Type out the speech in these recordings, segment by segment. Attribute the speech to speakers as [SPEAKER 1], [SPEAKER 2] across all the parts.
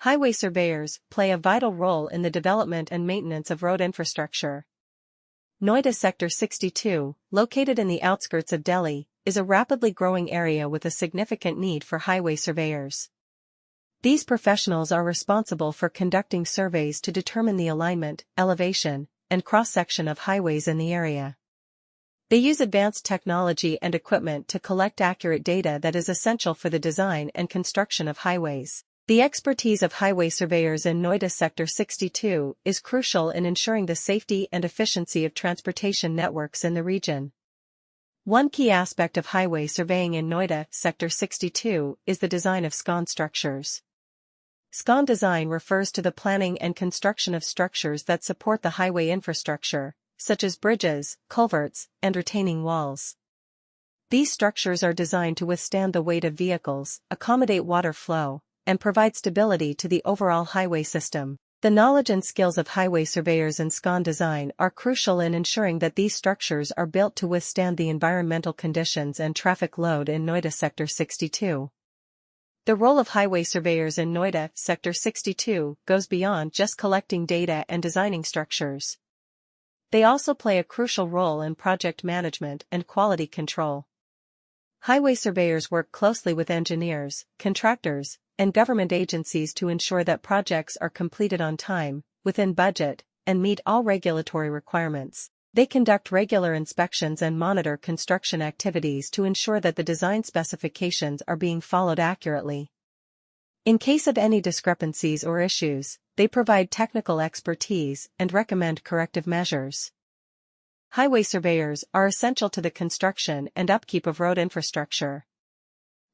[SPEAKER 1] Highway surveyors play a vital role in the development and maintenance of road infrastructure. Noida Sector 62, located in the outskirts of Delhi, is a rapidly growing area with a significant need for highway surveyors. These professionals are responsible for conducting surveys to determine the alignment, elevation, and cross-section of highways in the area. They use advanced technology and equipment to collect accurate data that is essential for the design and construction of highways. The expertise of highway surveyors in Noida Sector 62 is crucial in ensuring the safety and efficiency of transportation networks in the region. One key aspect of highway surveying in Noida Sector 62 is the design of Scon structures. Scon design refers to the planning and construction of structures that support the highway infrastructure, such as bridges, culverts, and retaining walls. These structures are designed to withstand the weight of vehicles, accommodate water flow, and provide stability to the overall highway system. The knowledge and skills of highway surveyors in Scon design are crucial in ensuring that these structures are built to withstand the environmental conditions and traffic load in Noida Sector 62. The role of highway surveyors in Noida Sector 62 goes beyond just collecting data and designing structures. They also play a crucial role in project management and quality control. Highway surveyors work closely with engineers, contractors, and government agencies to ensure that projects are completed on time, within budget, and meet all regulatory requirements. They conduct regular inspections and monitor construction activities to ensure that the design specifications are being followed accurately. In case of any discrepancies or issues, they provide technical expertise and recommend corrective measures. Highway surveyors are essential to the construction and upkeep of road infrastructure.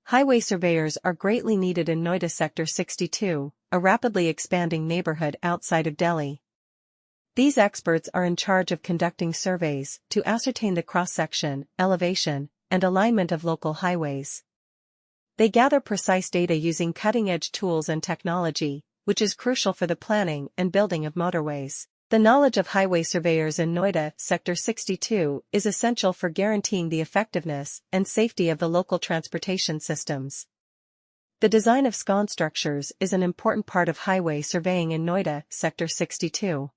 [SPEAKER 1] Highway surveyors are greatly needed in Noida Sector 62, a rapidly expanding neighborhood outside of Delhi. These experts are in charge of conducting surveys to ascertain the cross-section, elevation, and alignment of local highways. They gather precise data using cutting-edge tools and technology, which is crucial for the planning and building of motorways. The knowledge of highway surveyors in Noida Sector 62 is essential for guaranteeing the effectiveness and safety of the local transportation systems. The design of Scon structures is an important part of highway surveying in Noida Sector 62.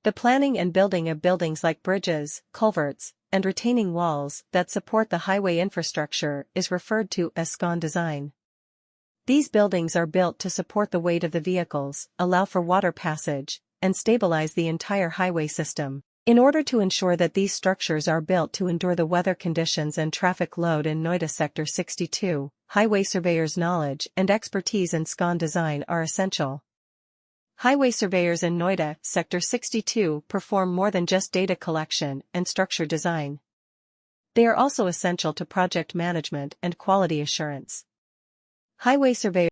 [SPEAKER 1] The planning and building of buildings like bridges, culverts, and retaining walls that support the highway infrastructure is referred to as Scon design. These buildings are built to support the weight of the vehicles, allow for water passage, and stabilize the entire highway system. In order to ensure that these structures are built to endure the weather conditions and traffic load in Noida Sector 62, highway surveyors' knowledge and expertise in Scon design are essential. Highway surveyors in Noida Sector 62 perform more than just data collection and structure design. They are also essential to project management and quality assurance. Highway surveyors